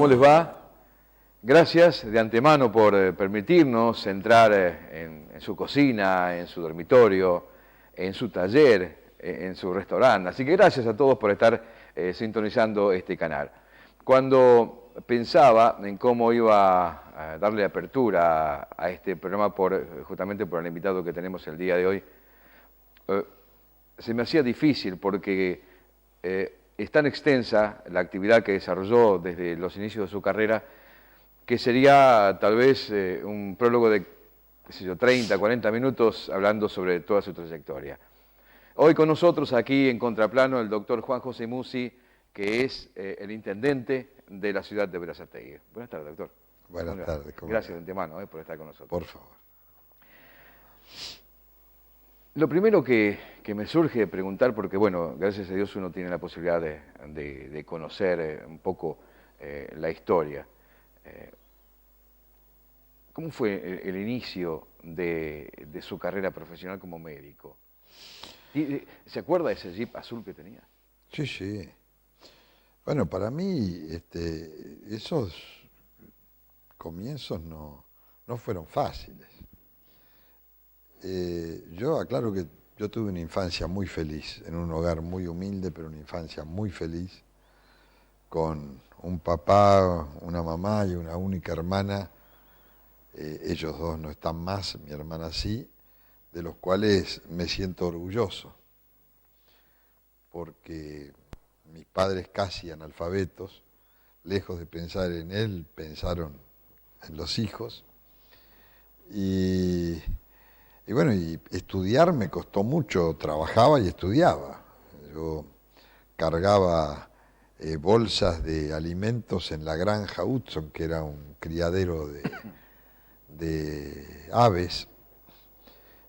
¿Cómo les va? Gracias de antemano por permitirnos entrar en su cocina, en su dormitorio, en su taller, en su restaurante. Así que gracias a todos por estar sintonizando este canal. Cuando pensaba en cómo iba a darle apertura a este programa justamente por el invitado que tenemos el día de hoy, se me hacía difícil porque es tan extensa la actividad que desarrolló desde los inicios de su carrera que sería tal vez un prólogo de, qué sé yo, 30, 40 minutos hablando sobre toda su trayectoria. Hoy con nosotros aquí en Contraplano el doctor Juan José Musi, que es el intendente de la ciudad de Berazategui. Buenas tardes, doctor. Buenas tardes. Gracias de antemano por estar con nosotros. Por favor. Lo primero que me surge preguntar, porque bueno, gracias a Dios uno tiene la posibilidad de conocer un poco la historia. ¿Cómo fue el inicio de su carrera profesional como médico? ¿Se acuerda de ese Jeep azul que tenía? Sí, sí. Bueno, para mí esos comienzos no fueron fáciles. Yo aclaro que yo tuve una infancia muy feliz, en un hogar muy humilde, pero una infancia muy feliz, con un papá, una mamá y una única hermana. Ellos dos no están más, mi hermana sí, de los cuales me siento orgulloso, porque mis padres casi analfabetos, lejos de pensar en él, pensaron en los hijos. Y bueno, y estudiar me costó mucho, trabajaba y estudiaba. Yo cargaba bolsas de alimentos en la granja Hudson, que era un criadero de aves,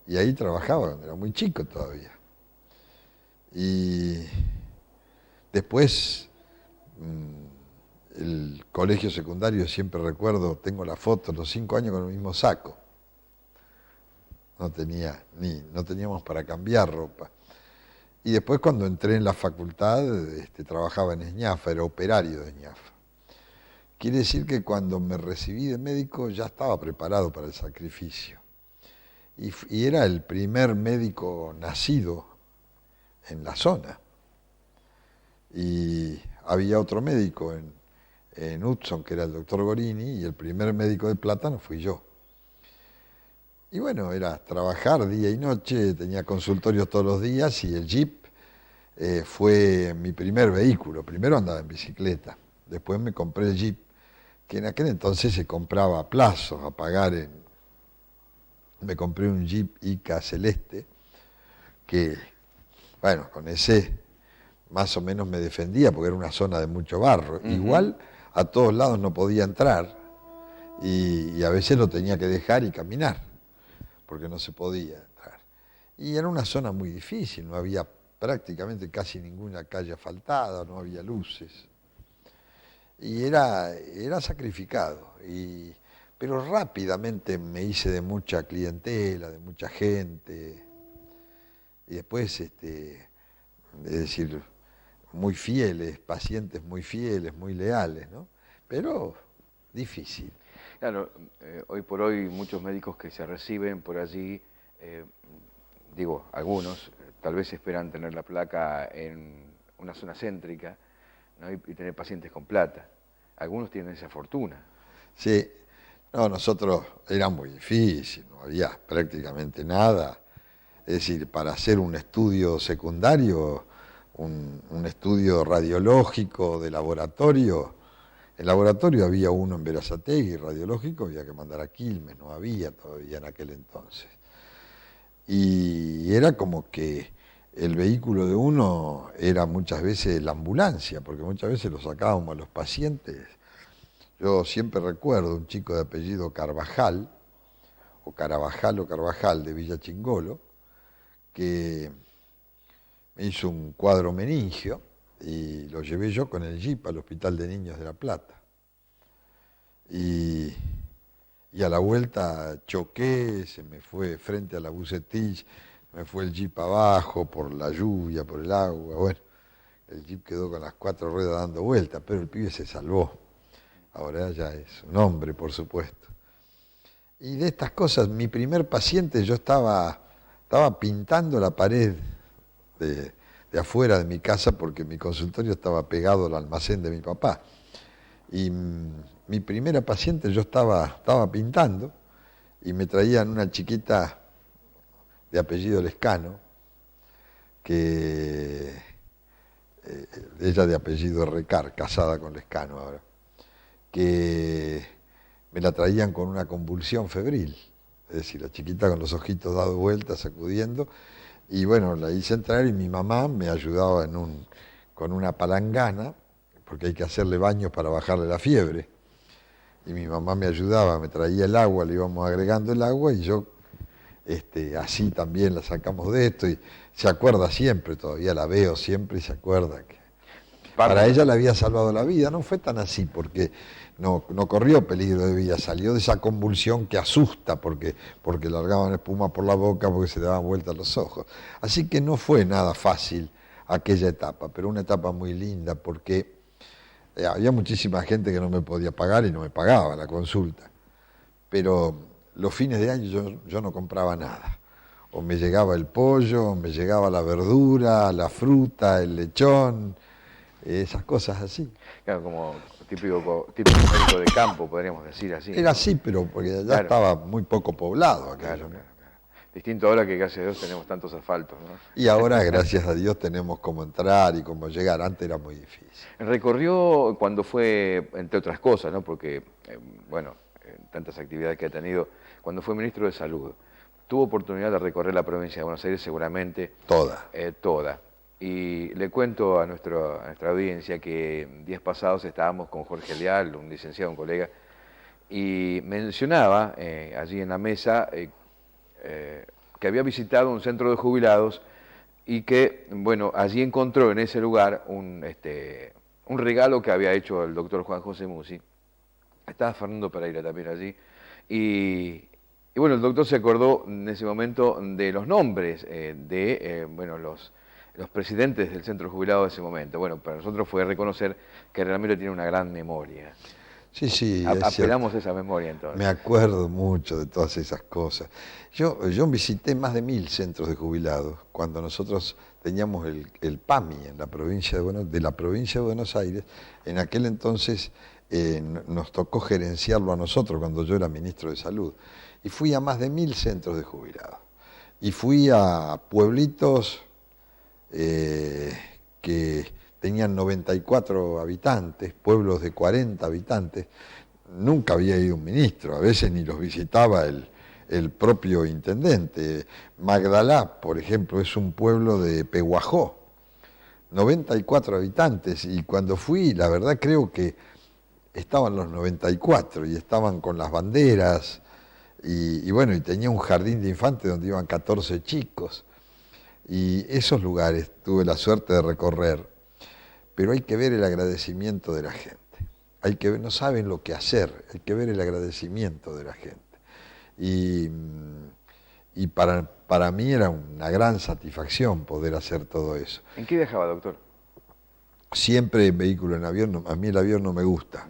y ahí trabajaba, era muy chico todavía. Y después, el colegio secundario, siempre recuerdo, tengo la foto, los 5 años con el mismo saco. No teníamos para cambiar ropa. Y después cuando entré en la facultad, trabajaba en Esñafa, era operario de Esñafa. Quiere decir que cuando me recibí de médico ya estaba preparado para el sacrificio. Y era el primer médico nacido en la zona. Y había otro médico en Hudson, que era el doctor Gorini, y el primer médico de Plátano fui yo. Y bueno, era trabajar día y noche, tenía consultorios todos los días, y el Jeep fue mi primer vehículo. Primero andaba en bicicleta, después me compré el Jeep, que en aquel entonces se compraba a plazos, a pagar Me compré un Jeep Ica celeste, que, bueno, con ese más o menos me defendía, porque era una zona de mucho barro. Igual a todos lados no podía entrar, y a veces lo tenía que dejar y caminar, porque no se podía entrar. Y era una zona muy difícil, no había prácticamente casi ninguna calle asfaltada, no había luces. Y era sacrificado, pero rápidamente me hice de mucha clientela, de mucha gente, y después, es decir, muy fieles, pacientes muy fieles, muy leales, ¿no? Pero difícil. Claro, hoy por hoy muchos médicos que se reciben por allí, digo, algunos, tal vez esperan tener la placa en una zona céntrica, ¿no? y tener pacientes con plata. Algunos tienen esa fortuna. Sí, no, nosotros era muy difícil, no había prácticamente nada. Es decir, para hacer un estudio secundario, un estudio radiológico de laboratorio, el laboratorio había uno en Berazategui, radiológico, había que mandar a Quilmes, no había todavía en aquel entonces. Y era como que el vehículo de uno era muchas veces la ambulancia, porque muchas veces lo sacábamos a los pacientes. Yo siempre recuerdo un chico de apellido Carvajal, o Carvajal de Villa Chingolo, que me hizo un cuadro meningio y lo llevé yo con el Jeep al Hospital de Niños de La Plata. Y a la vuelta choqué, se me fue frente a la Bucetich, me fue el Jeep abajo por la lluvia, por el agua. Bueno, el Jeep quedó con las 4 ruedas dando vueltas, pero el pibe se salvó. ahora ya es un hombre, por supuesto. Y de estas cosas, mi primer paciente, yo estaba pintando la pared de afuera de mi casa porque mi consultorio estaba pegado al almacén de mi papá. Y mi primera paciente yo estaba pintando y me traían una chiquita de apellido Lescano, que ella de apellido Recar, casada con Lescano ahora, que me la traían con una convulsión febril, es decir, la chiquita con los ojitos dados vueltas, sacudiendo, y bueno, la hice entrar y mi mamá me ayudaba con una palangana, porque hay que hacerle baños para bajarle la fiebre, y mi mamá me ayudaba, me traía el agua, le íbamos agregando el agua, y yo así también la sacamos de esto, y se acuerda siempre, todavía la veo siempre y se acuerda que para ella le había salvado la vida. No fue tan así, porque no corrió peligro de vida, salió de esa convulsión que asusta, porque largaban espuma por la boca, porque se daban vueltas los ojos. Así que no fue nada fácil aquella etapa, pero una etapa muy linda, porque había muchísima gente que no me podía pagar y no me pagaba la consulta. Pero los fines de año yo no compraba nada. O me llegaba el pollo, o me llegaba la verdura, la fruta, el lechón, esas cosas así. Claro, como típico médico de campo, podríamos decir así. Era así, pero porque ya claro, estaba muy poco poblado aquello. claro. Distinto ahora que gracias a Dios tenemos tantos asfaltos, ¿no? Y ahora, gracias a Dios, tenemos cómo entrar y cómo llegar. Antes era muy difícil. Recorrió cuando fue, entre otras cosas, ¿no? Porque, bueno, tantas actividades que ha tenido, cuando fue ministro de Salud, tuvo oportunidad de recorrer la provincia de Buenos Aires seguramente. Toda. Toda. Y le cuento a nuestra audiencia que días pasados estábamos con Jorge Leal, un licenciado, un colega, y mencionaba allí en la mesa que había visitado un centro de jubilados y que, bueno, allí encontró en ese lugar un regalo que había hecho el doctor Juan José Musi. Estaba Fernando Pereira también allí. Y bueno, el doctor se acordó en ese momento de los nombres bueno, los presidentes del centro jubilado de ese momento. Bueno, para nosotros fue reconocer que realmente tiene una gran memoria. Sí, sí. Apelamos a esa memoria entonces. Me acuerdo mucho de todas esas cosas. Yo visité más de 1000 centros de jubilados cuando nosotros teníamos el PAMI en la provincia de la provincia de Buenos Aires. En aquel entonces nos tocó gerenciarlo a nosotros cuando yo era ministro de Salud. Y fui a más de 1000 centros de jubilados. Y fui a pueblitos que tenían 94 habitantes, pueblos de 40 habitantes. Nunca había ido un ministro, a veces ni los visitaba el propio intendente. Magdalá, por ejemplo, es un pueblo de Pehuajó, 94 habitantes, y cuando fui, la verdad creo que estaban los 94 y estaban con las banderas, y bueno, y tenía un jardín de infantes donde iban 14 chicos. Y esos lugares tuve la suerte de recorrer, pero hay que ver el agradecimiento de la gente. Hay que ver, no saben lo que hacer, hay que ver el agradecimiento de la gente. Y para mí era una gran satisfacción poder hacer todo eso. ¿En qué viajaba, doctor? Siempre en vehículo, en avión. A mí el avión no me gusta.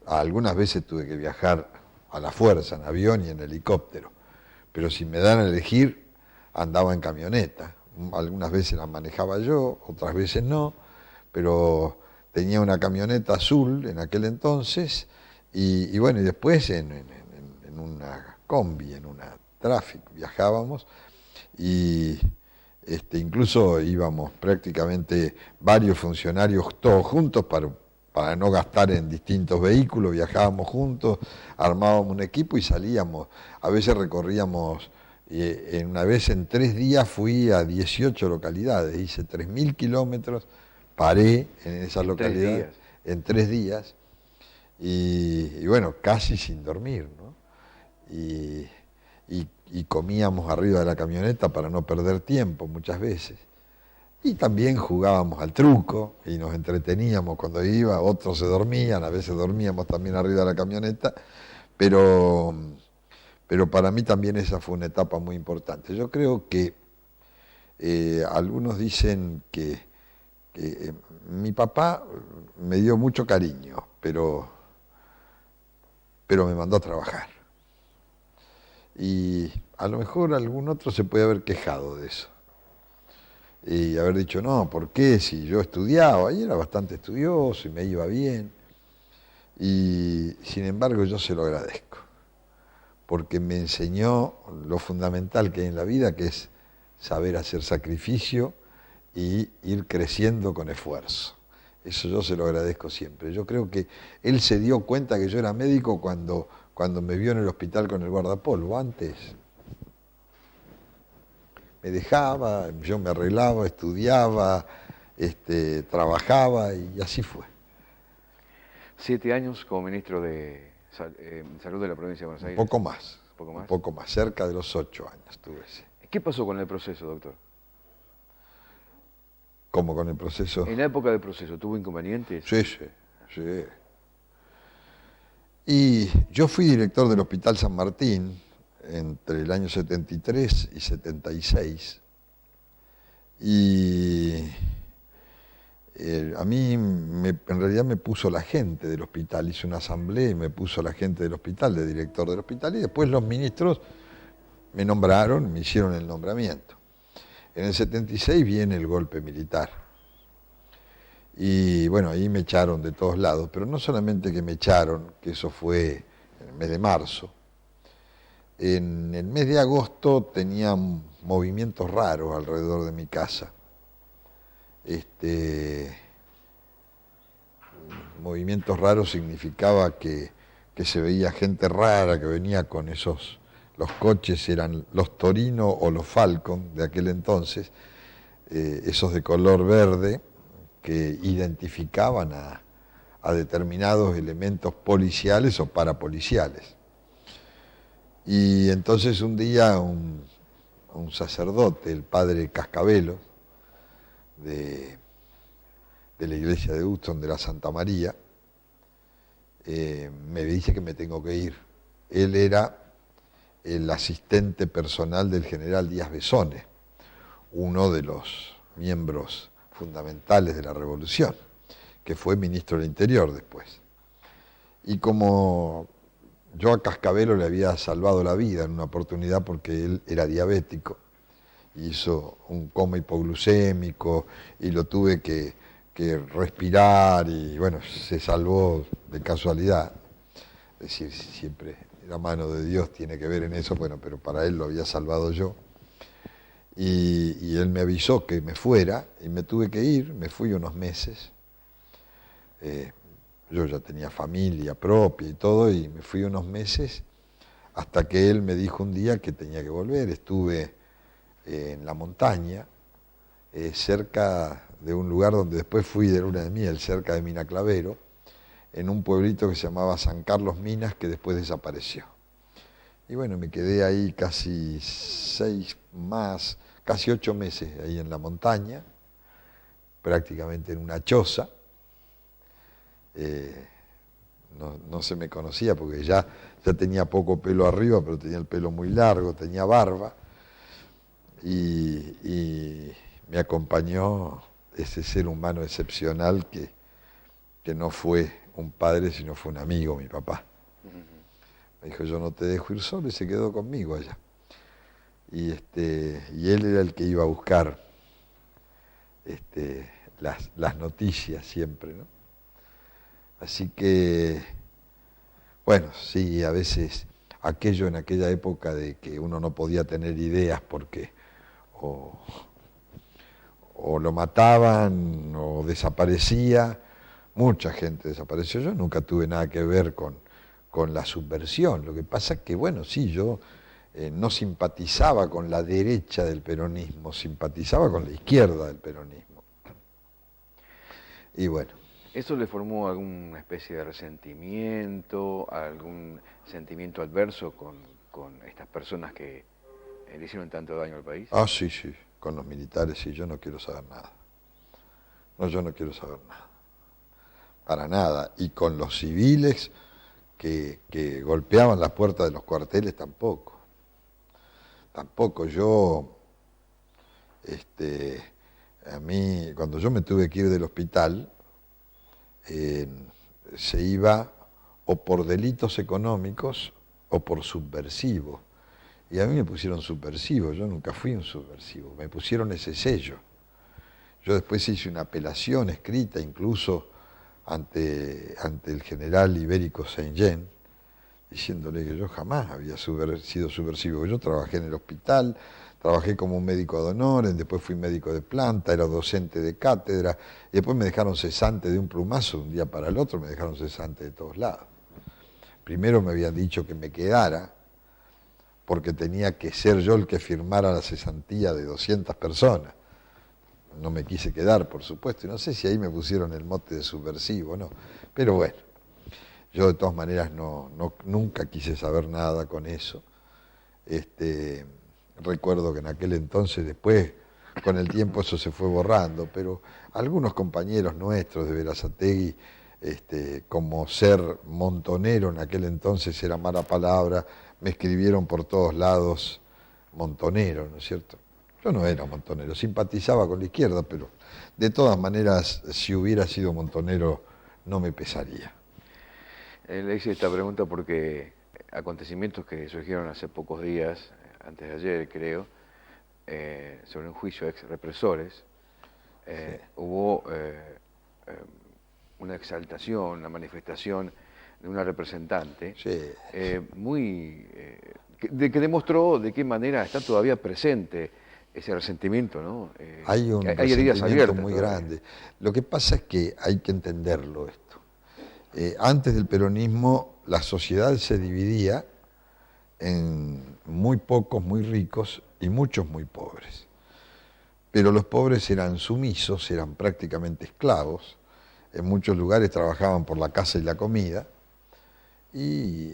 Algunas veces tuve que viajar a la fuerza, en avión y en helicóptero. Pero si me dan a elegir, andaba en camioneta. Algunas veces la manejaba yo, otras veces no, pero tenía una camioneta azul en aquel entonces, y bueno, y después en una combi, en una Traffic viajábamos, y incluso íbamos prácticamente varios funcionarios todos juntos para no gastar en distintos vehículos, viajábamos juntos, armábamos un equipo y salíamos. A veces recorríamos, una vez en 3 días fui a 18 localidades, hice 3000 kilómetros, paré en esas localidades en 3 días, y bueno, casi sin dormir, ¿no? Y comíamos arriba de la camioneta para no perder tiempo muchas veces. Y también jugábamos al truco y nos entreteníamos cuando iba, otros se dormían, a veces dormíamos también arriba de la camioneta, pero para mí también esa fue una etapa muy importante. Yo creo que algunos dicen que mi papá me dio mucho cariño, pero pero me mandó a trabajar. Y a lo mejor algún otro se puede haber quejado de eso. Y haber dicho, no, ¿por qué? Si yo estudiaba, y era bastante estudioso y me iba bien. Y sin embargo yo se lo agradezco, porque me enseñó lo fundamental que hay en la vida, que es saber hacer sacrificio y ir creciendo con esfuerzo. Eso yo se lo agradezco siempre. Yo creo que él se dio cuenta que yo era médico cuando me vio en el hospital con el guardapolvo. Antes me dejaba, yo me arreglaba, estudiaba, trabajaba y así fue. 7 años como ministro de Salud de la provincia de Buenos Aires. Un poco más. ¿Un poco más? Un poco más, cerca de los 8 años tuve, sí. ¿Qué pasó con el proceso, doctor? ¿Cómo con el proceso? En la época del proceso, ¿tuvo inconvenientes? Sí, sí, sí. Y yo fui director del Hospital San Martín entre el año 73 y 76. Y a mí en realidad me puso la gente del hospital, hice una asamblea y me puso la gente del hospital, de director del hospital, y después los ministros me nombraron, me hicieron el nombramiento. En el 76 viene el golpe militar. Y bueno, ahí me echaron de todos lados, pero no solamente que me echaron, que eso fue en el mes de marzo. En el mes de agosto tenía movimientos raros alrededor de mi casa. Movimientos raros significaba que se veía gente rara que venía con esos, los coches eran los Torino o los Falcon de aquel entonces, esos de color verde que identificaban a determinados elementos policiales o parapoliciales. Y entonces un día un sacerdote, el padre Cascabelo, de la iglesia de Hudson, de la Santa María, me dice que me tengo que ir. Él era el asistente personal del general Díaz Besone, uno de los miembros fundamentales de la revolución, que fue ministro del Interior después. Y como yo a Cascabelo le había salvado la vida en una oportunidad porque él era diabético, hizo un coma hipoglucémico y lo tuve que respirar y bueno, se salvó de casualidad. Es decir, siempre la mano de Dios tiene que ver en eso, bueno, pero para él lo había salvado yo. Y él me avisó que me fuera y me tuve que ir, me fui unos meses. Yo ya tenía familia propia y todo y me fui unos meses hasta que él me dijo un día que tenía que volver. Estuve en la montaña, cerca de un lugar donde después fui de luna de miel, cerca de Mina Clavero, en un pueblito que se llamaba San Carlos Minas, que después desapareció. Y bueno, me quedé ahí casi 8 meses ahí en la montaña, prácticamente en una choza. No se me conocía porque ya tenía poco pelo arriba, pero tenía el pelo muy largo, tenía barba. Y me acompañó ese ser humano excepcional que no fue un padre, sino fue un amigo, mi papá. Me dijo, yo no te dejo ir solo, y se quedó conmigo allá. Y él era el que iba a buscar las noticias siempre, ¿no? Así que, bueno, sí, a veces aquello en aquella época de que uno no podía tener ideas porque o lo mataban o desaparecía, mucha gente desapareció. Yo nunca tuve nada que ver con la subversión. Lo que pasa es que, bueno, sí, yo no simpatizaba con la derecha del peronismo, simpatizaba con la izquierda del peronismo. Y bueno. ¿Eso le formó alguna especie de resentimiento, algún sentimiento adverso con estas personas que le hicieron tanto daño al país? Ah, sí, sí, con los militares sí, yo no quiero saber nada. No, yo no quiero saber nada. Para nada. Y con los civiles que golpeaban las puertas de los cuarteles tampoco. Tampoco. Yo, a mí, cuando yo me tuve que ir del hospital, se iba o por delitos económicos o por subversivo. Y a mí me pusieron subversivo, yo nunca fui un subversivo, me pusieron ese sello. Yo después hice una apelación escrita incluso ante el general Ibérico Saint-Jean, diciéndole que yo jamás había sido subversivo. Yo trabajé en el hospital, trabajé como un médico de honor, después fui médico de planta, era docente de cátedra, y después me dejaron cesante de un plumazo, de un día para el otro me dejaron cesante de todos lados. Primero me habían dicho que me quedara, porque tenía que ser yo el que firmara la cesantía de 200 personas. No me quise quedar, por supuesto, y no sé si ahí me pusieron el mote de subversivo, no. Pero bueno, yo de todas maneras nunca quise saber nada con eso. Recuerdo que en aquel entonces, después, con el tiempo eso se fue borrando, pero algunos compañeros nuestros de Berazategui, como ser montonero en aquel entonces era mala palabra, me escribieron por todos lados montonero, ¿no es cierto? Yo no era montonero, simpatizaba con la izquierda, pero de todas maneras, si hubiera sido montonero, no me pesaría. Le hice esta pregunta porque acontecimientos que surgieron hace pocos días, antes de ayer creo, sobre un juicio a ex represores, Sí. hubo una exaltación, una manifestación de una representante Sí. que demostró de qué manera está todavía presente ese resentimiento, ¿no? Hay un hay heridas resentimiento abiertas muy todavía. grande. Lo que pasa es que hay que entenderlo esto. Antes del peronismo, la sociedad se dividía en muy pocos muy ricos y muchos muy pobres. Pero los pobres eran sumisos, eran prácticamente esclavos, en muchos lugares trabajaban por la casa y la comida, y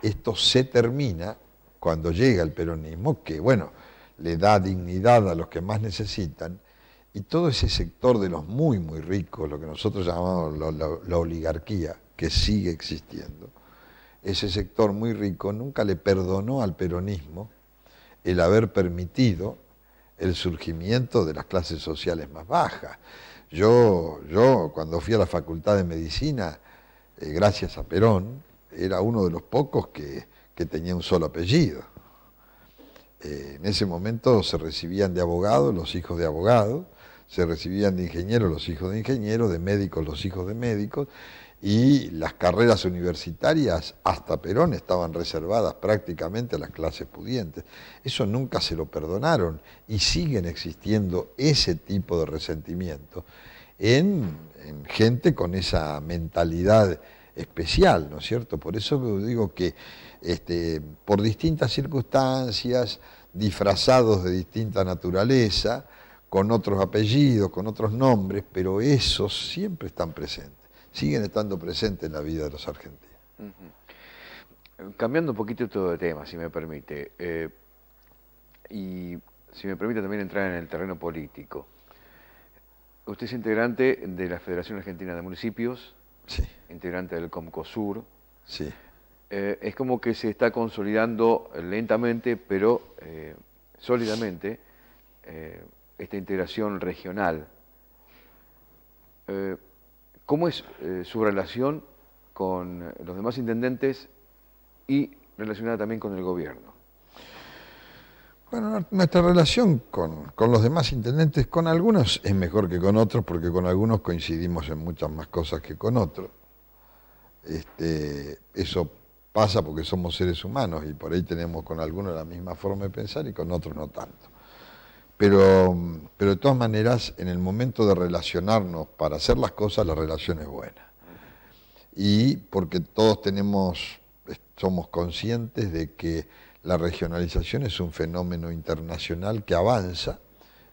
esto se termina cuando llega el peronismo, que bueno, le da dignidad a los que más necesitan, y todo ese sector de los muy, muy ricos, lo que nosotros llamamos la oligarquía, que sigue existiendo, ese sector muy rico nunca le perdonó al peronismo el haber permitido el surgimiento de las clases sociales más bajas. Yo cuando fui a la Facultad de Medicina, gracias a Perón, era uno de los pocos que tenía un solo apellido. En ese momento se recibían de abogados los hijos de abogados, se recibían de ingenieros los hijos de ingenieros, de médicos los hijos de médicos, y las carreras universitarias hasta Perón estaban reservadas prácticamente a las clases pudientes. Eso nunca se lo perdonaron y siguen existiendo ese tipo de resentimiento en gente con esa mentalidad especial, ¿no es cierto? Por eso digo que por distintas circunstancias, disfrazados de distinta naturaleza, con otros apellidos, con otros nombres, pero esos siempre están presentes, siguen estando presentes en la vida de los argentinos. Cambiando un poquito todo de tema, si me permite, y si me permite también entrar en el terreno político. Usted es integrante de la Federación Argentina de Municipios, Sí, integrante del Comcosur. sí. Es como que se está consolidando lentamente, pero sólidamente, esta integración regional. ¿Cómo es su relación con los demás intendentes y relacionada también con el gobierno? Bueno, nuestra relación con los demás intendentes, con algunos es mejor que con otros, porque con algunos coincidimos en muchas más cosas que con otros. Eso pasa porque somos seres humanos y por ahí tenemos con algunos la misma forma de pensar y con otros no tanto. Pero de todas maneras, en el momento de relacionarnos para hacer las cosas, la relación es buena. Y porque todos somos conscientes de que la regionalización es un fenómeno internacional que avanza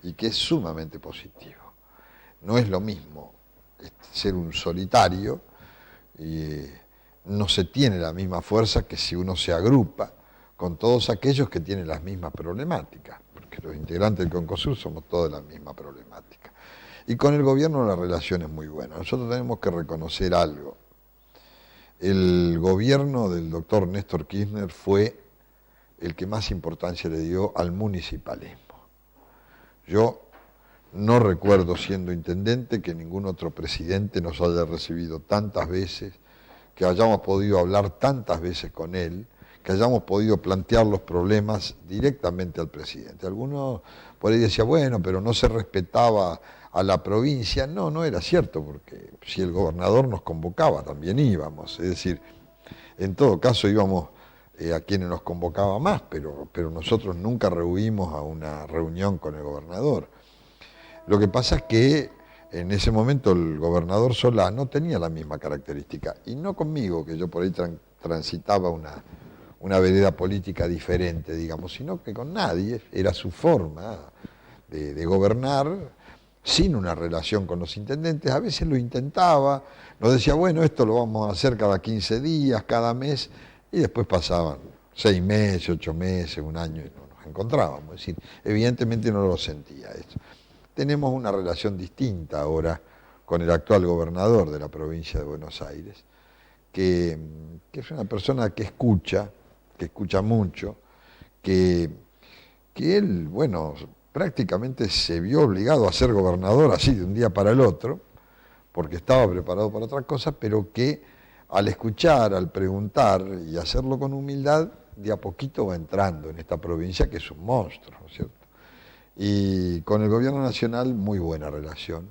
y que es sumamente positivo. No es lo mismo ser un solitario y no se tiene la misma fuerza que si uno se agrupa con todos aquellos que tienen las mismas problemáticas, porque los integrantes del Concosur somos todos la misma problemática. Y con el gobierno la relación es muy buena. Nosotros tenemos que reconocer algo. El gobierno del doctor Néstor Kirchner fue el que más importancia le dio al municipalismo. Yo no recuerdo, siendo intendente, que ningún otro presidente nos haya recibido tantas veces, que hayamos podido hablar tantas veces con él, que hayamos podido plantear los problemas directamente al presidente. Algunos por ahí decían, bueno, pero no se respetaba a la provincia. No, no era cierto, porque si el gobernador nos convocaba, también íbamos. Es decir, en todo caso íbamos a quienes nos convocaba más, pero nosotros nunca rehuimos a una reunión con el gobernador. Lo que pasa es que en ese momento el gobernador Solá no tenía la misma característica, y no conmigo, que yo por ahí transitaba una vereda política diferente, digamos, sino que con nadie. Era su forma de gobernar sin una relación con los intendentes. A veces lo intentaba, nos decía, bueno, esto lo vamos a hacer cada 15 días, cada mes, y después pasaban 6 meses, 8 meses, un año, y no nos encontrábamos. Es decir, evidentemente no lo sentía eso. Tenemos una relación distinta ahora con el actual gobernador de la provincia de Buenos Aires, que es una persona que escucha mucho, que él, bueno, prácticamente se vio obligado a ser gobernador así de un día para el otro, porque estaba preparado para otra cosa, pero que al escuchar, al preguntar y hacerlo con humildad, de a poquito va entrando en esta provincia que es un monstruo, ¿no es cierto? Y con el gobierno nacional muy buena relación,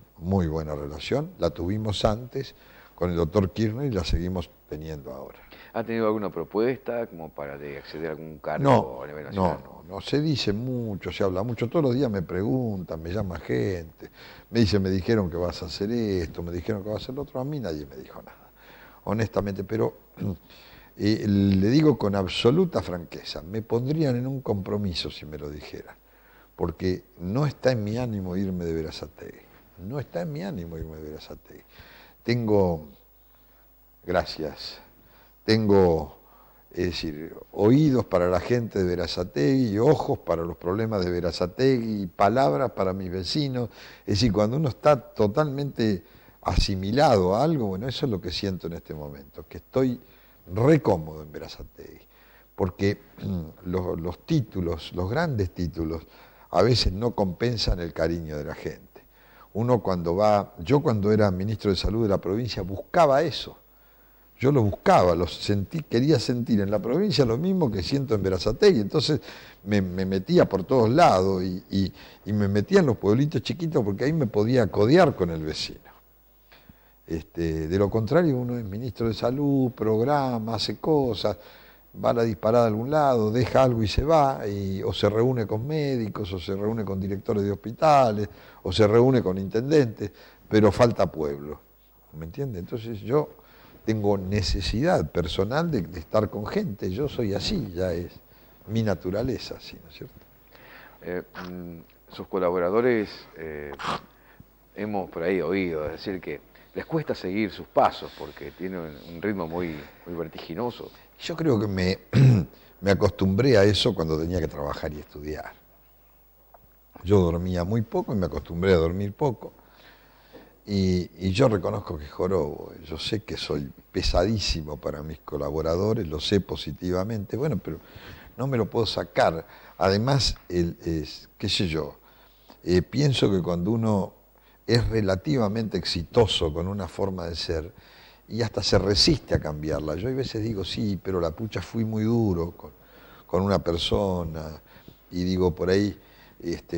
la tuvimos antes con el doctor Kirchner y la seguimos teniendo ahora. ¿Ha tenido alguna propuesta como para acceder a algún cargo a nivel nacional? No, se dice mucho, se habla mucho, todos los días me preguntan, me llama gente, me dicen, me dijeron que vas a hacer esto, me dijeron que vas a hacer lo otro, a mí nadie me dijo nada, honestamente, pero le digo con absoluta franqueza, me pondrían en un compromiso si me lo dijeran, porque no está en mi ánimo irme de Berazategui, tengo, es decir, oídos para la gente de Berazategui, ojos para los problemas de Berazategui, palabras para mis vecinos. Es decir, cuando uno está totalmente asimilado a algo, bueno, eso es lo que siento en este momento, que estoy re cómodo en Berazategui, porque los títulos, los grandes títulos, a veces no compensan el cariño de la gente. Yo cuando era ministro de Salud de la provincia buscaba eso. Yo lo buscaba, quería sentir en la provincia lo mismo que siento en Berazategui, entonces me metía por todos lados y me metía en los pueblitos chiquitos porque ahí me podía codear con el vecino. De lo contrario, uno es ministro de Salud, programa, hace cosas, va a la disparada a algún lado, deja algo y se va, o se reúne con médicos, o se reúne con directores de hospitales, o se reúne con intendentes, pero falta pueblo, ¿me entiende? Entonces yo tengo necesidad personal de estar con gente, yo soy así, ya es mi naturaleza, así, ¿no es cierto? Sus colaboradores, hemos por ahí oído decir que les cuesta seguir sus pasos porque tienen un ritmo muy vertiginoso. Yo creo que me acostumbré a eso cuando tenía que trabajar y estudiar. Yo dormía muy poco y me acostumbré a dormir poco. Y yo reconozco que jorobo, yo sé que soy pesadísimo para mis colaboradores, lo sé positivamente, bueno, pero no me lo puedo sacar. Además, qué sé yo, pienso que cuando uno es relativamente exitoso con una forma de ser, y hasta se resiste a cambiarla. Yo a veces digo, sí, pero la pucha fui muy duro con una persona, y digo, por ahí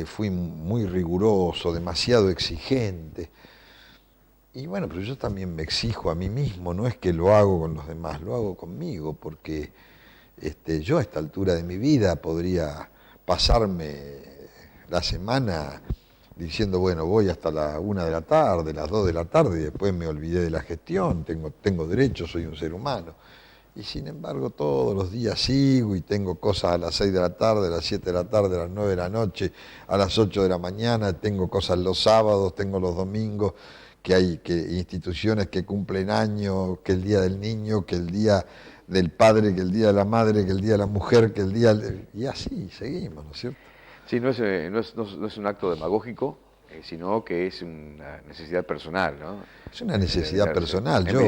fui muy riguroso, demasiado exigente. Y bueno, pero yo también me exijo a mí mismo, no es que lo hago con los demás, lo hago conmigo, porque yo a esta altura de mi vida podría pasarme la semana diciendo, bueno, voy hasta la 1 de la tarde, las 2 de la tarde, y después me olvidé de la gestión, tengo derechos, soy un ser humano. Y sin embargo, todos los días sigo y tengo cosas a las 6 de la tarde, a las 7 de la tarde, a las 9 de la noche, a las 8 de la mañana, tengo cosas los sábados, tengo los domingos, que hay instituciones que cumplen años, que el día del niño, que el día del padre, que el día de la madre, que el día de la mujer, que el día... Y así seguimos, ¿no es cierto? Sí, no es un acto demagógico, sino que es una necesidad personal, ¿no? Es una necesidad personal. Yo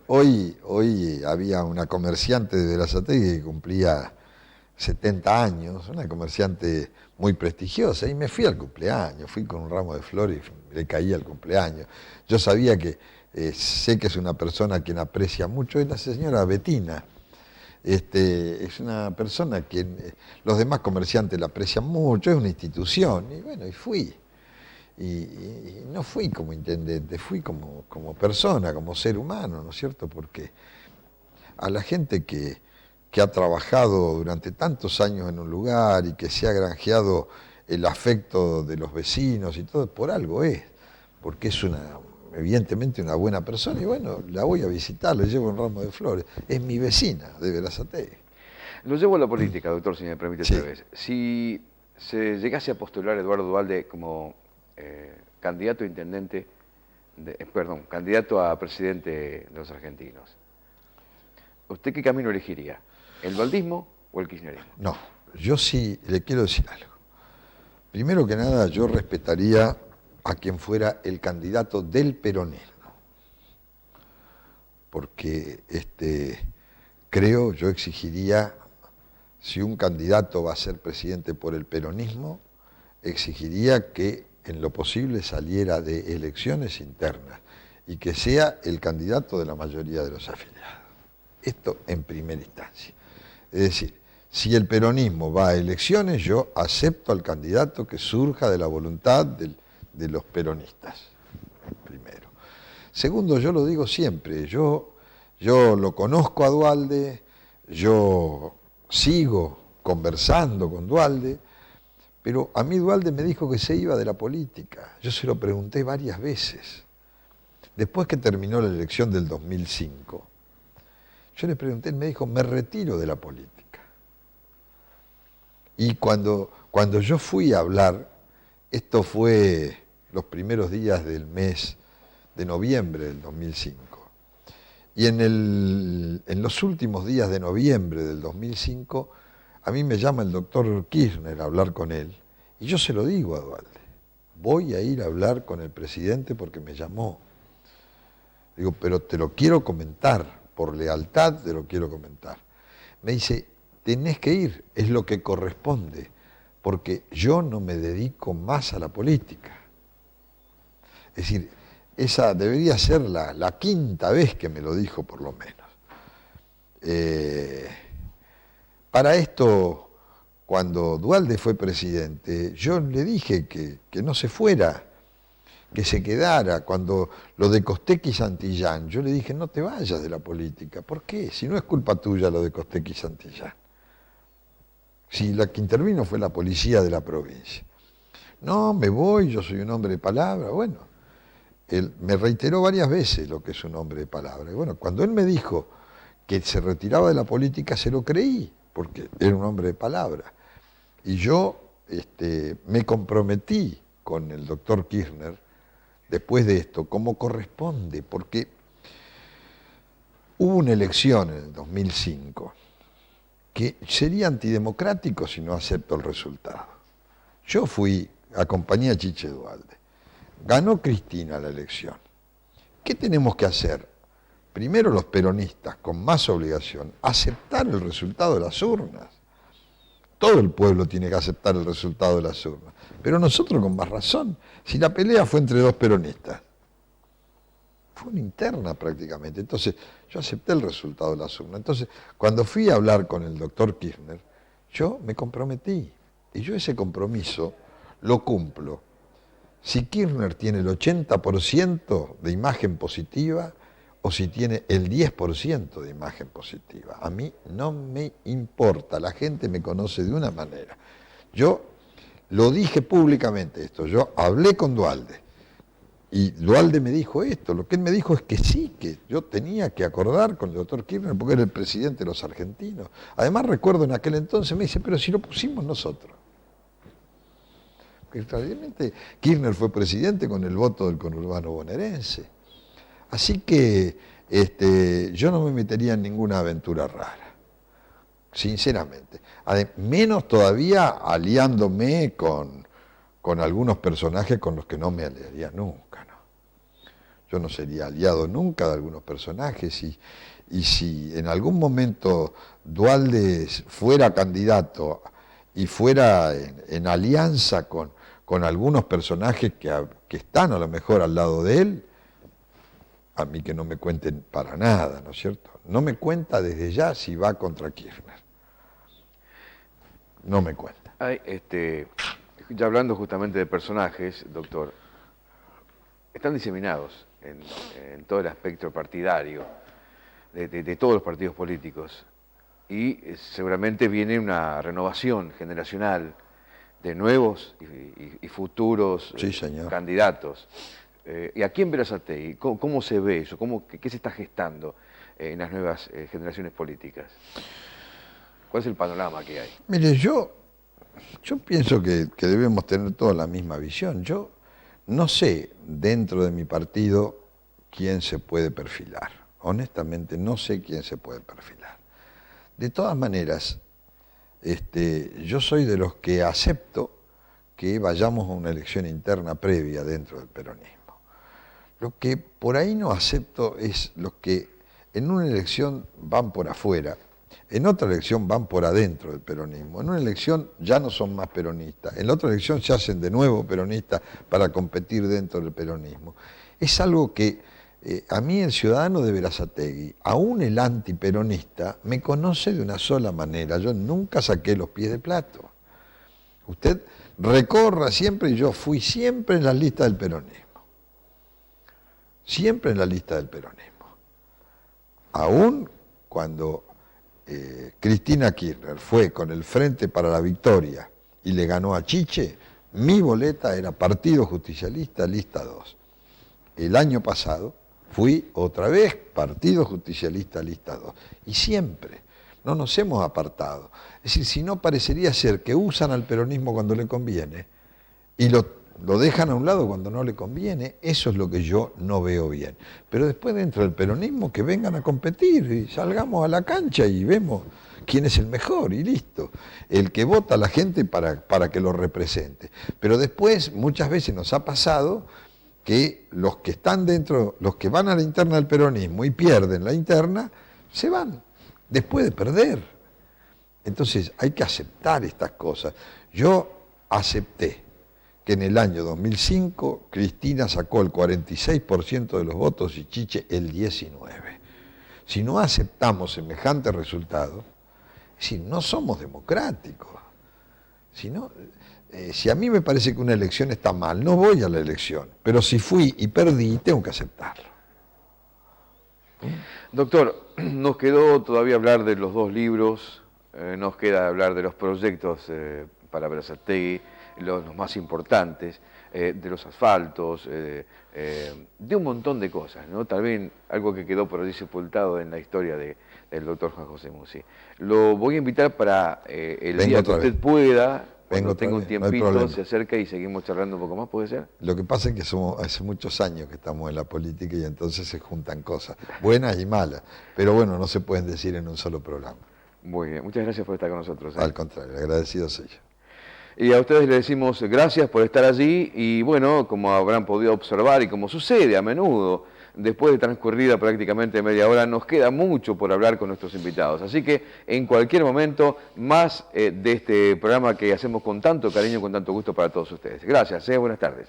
hoy había una comerciante de Berazategui que cumplía 70 años, una comerciante muy prestigiosa, y me fui al cumpleaños, fui con un ramo de flores y le caí al cumpleaños. Yo sabía que sé que es una persona a quien aprecia mucho, es la señora Betina. Es una persona a quien los demás comerciantes la aprecian mucho, es una institución, y bueno, y fui. Y no fui como intendente, fui como persona, como ser humano, ¿no es cierto? Porque a la gente que ha trabajado durante tantos años en un lugar y que se ha granjeado el afecto de los vecinos y todo, por algo es, porque es evidentemente una buena persona, y bueno, la voy a visitar, le llevo un ramo de flores, es mi vecina de Berazategui. Lo llevo a la política, doctor, si me permite Sí. esta vez. Si se llegase a postular Eduardo Duhalde como candidato a intendente, candidato a presidente de los argentinos, ¿usted qué camino elegiría? ¿El dualdismo o el kirchnerismo? No, yo sí le quiero decir algo. Primero que nada, yo respetaría a quien fuera el candidato del peronismo, porque yo exigiría, si un candidato va a ser presidente por el peronismo, exigiría que en lo posible saliera de elecciones internas y que sea el candidato de la mayoría de los afiliados. Esto en primera instancia. Es decir, si el peronismo va a elecciones, yo acepto al candidato que surja de la voluntad de los peronistas, primero. Segundo, yo lo digo siempre, yo lo conozco a Duhalde, yo sigo conversando con Duhalde, pero a mí Duhalde me dijo que se iba de la política. Yo se lo pregunté varias veces. Después que terminó la elección del 2005, yo le pregunté, él me dijo, me retiro de la política. Y cuando yo fui a hablar, esto fue los primeros días del mes de noviembre del 2005, y en los últimos días de noviembre del 2005, a mí me llama el doctor Kirchner a hablar con él, y yo se lo digo a Duhalde, voy a ir a hablar con el presidente porque me llamó. Digo, pero te lo quiero comentar, por lealtad te lo quiero comentar. Me dice, tenés que ir, es lo que corresponde, porque yo no me dedico más a la política. Es decir, esa debería ser la quinta vez que me lo dijo, por lo menos. Para esto, cuando Duhalde fue presidente, yo le dije que no se fuera, que se quedara. Cuando lo de Costecchi y Santillán, yo le dije, no te vayas de la política. ¿Por qué? Si no es culpa tuya lo de Costecchi y Santillán. Si la que intervino fue la policía de la provincia. No, me voy, yo soy un hombre de palabra. Bueno, él me reiteró varias veces lo que es un hombre de palabra. Y bueno, cuando él me dijo que se retiraba de la política, se lo creí, porque era un hombre de palabra. Y yo me comprometí con el doctor Kirchner, después de esto, como corresponde, porque hubo una elección en el 2005 que sería antidemocrático si no acepto el resultado. Yo acompañé a Chiche Duhalde. Ganó Cristina la elección. ¿Qué tenemos que hacer? Primero los peronistas, con más obligación, aceptar el resultado de las urnas. Todo el pueblo tiene que aceptar el resultado de las urnas. Pero nosotros con más razón. Si la pelea fue entre dos peronistas, fue una interna prácticamente. Entonces, yo acepté el resultado de las urnas. Entonces, cuando fui a hablar con el doctor Kirchner, yo me comprometí. Y yo ese compromiso lo cumplo. Si Kirchner tiene el 80% de imagen positiva o si tiene el 10% de imagen positiva. A mí no me importa, la gente me conoce de una manera. Yo lo dije públicamente esto, yo hablé con Duhalde y Duhalde me dijo esto, lo que él me dijo es que sí, que yo tenía que acordar con el doctor Kirchner porque era el presidente de los argentinos. Además recuerdo en aquel entonces me dice, pero si lo pusimos nosotros. Extraordinariamente, Kirchner fue presidente con el voto del conurbano bonaerense. Así que yo no me metería en ninguna aventura rara, sinceramente. Menos todavía aliándome con algunos personajes con los que no me aliaría nunca, ¿no? Yo no sería aliado nunca de algunos personajes y si en algún momento Duhalde fuera candidato y fuera en alianza con algunos personajes que están a lo mejor al lado de él, a mí que no me cuenten para nada, ¿no es cierto? No me cuenta desde ya si va contra Kirchner. No me cuenta. Ya hablando justamente de personajes, doctor, están diseminados en todo el espectro partidario de todos los partidos políticos y seguramente viene una renovación generacional de nuevos y futuros Sí, señor. candidatos. ¿Y aquí en Berazategui cómo se ve eso? ¿Qué se está gestando en las nuevas generaciones políticas? ¿Cuál es el panorama que hay? Mire, yo pienso que debemos tener toda la misma visión. Yo no sé dentro de mi partido quién se puede perfilar. Honestamente, no sé quién se puede perfilar. De todas maneras, yo soy de los que acepto que vayamos a una elección interna previa dentro del peronismo. Lo que por ahí no acepto es los que en una elección van por afuera, en otra elección van por adentro del peronismo, en una elección ya no son más peronistas, en la otra elección se hacen de nuevo peronistas para competir dentro del peronismo. Es algo que a mí el ciudadano de Berazategui, aún el antiperonista, me conoce de una sola manera. Yo nunca saqué los pies de plato. Usted recorra siempre y yo fui siempre en la lista del peronismo. Siempre en la lista del peronismo. Aún cuando Cristina Kirchner fue con el Frente para la Victoria y le ganó a Chiche, mi boleta era Partido Justicialista, lista 2. El año pasado fui otra vez Partido Justicialista, lista 2. Y siempre, no nos hemos apartado. Es decir, si no parecería ser que usan al peronismo cuando le conviene y lo dejan a un lado cuando no le conviene, eso es lo que yo no veo bien. Pero después dentro del peronismo que vengan a competir y salgamos a la cancha y vemos quién es el mejor y listo. El que vota a la gente para que lo represente. Pero después muchas veces nos ha pasado que los que están dentro, los que van a la interna del peronismo y pierden la interna, se van después de perder. Entonces hay que aceptar estas cosas. Yo acepté que en el año 2005 Cristina sacó el 46% de los votos y Chiche el 19%. Si no aceptamos semejante resultado, es decir, no somos democráticos. Si a mí me parece que una elección está mal, no voy a la elección. Pero si fui y perdí, tengo que aceptarlo. Doctor, nos quedó todavía hablar de los dos libros, nos queda hablar de los proyectos para Berazategui, los más importantes, de los asfaltos, de un montón de cosas, ¿no? Tal vez algo que quedó por allí sepultado en la historia del doctor Juan José Musi. Lo voy a invitar para el día que usted pueda, cuando tenga un tiempito, se acerca y seguimos charlando un poco más, ¿puede ser? Lo que pasa es que hace muchos años que estamos en la política y entonces se juntan cosas, buenas y malas, pero bueno, no se pueden decir en un solo programa. Muy bien, muchas gracias por estar con nosotros. Al contrario, agradecido soy yo. Y a ustedes les decimos gracias por estar allí y bueno, como habrán podido observar y como sucede a menudo, después de transcurrida prácticamente media hora, nos queda mucho por hablar con nuestros invitados. Así que en cualquier momento más de este programa que hacemos con tanto cariño, con tanto gusto para todos ustedes. Gracias, buenas tardes.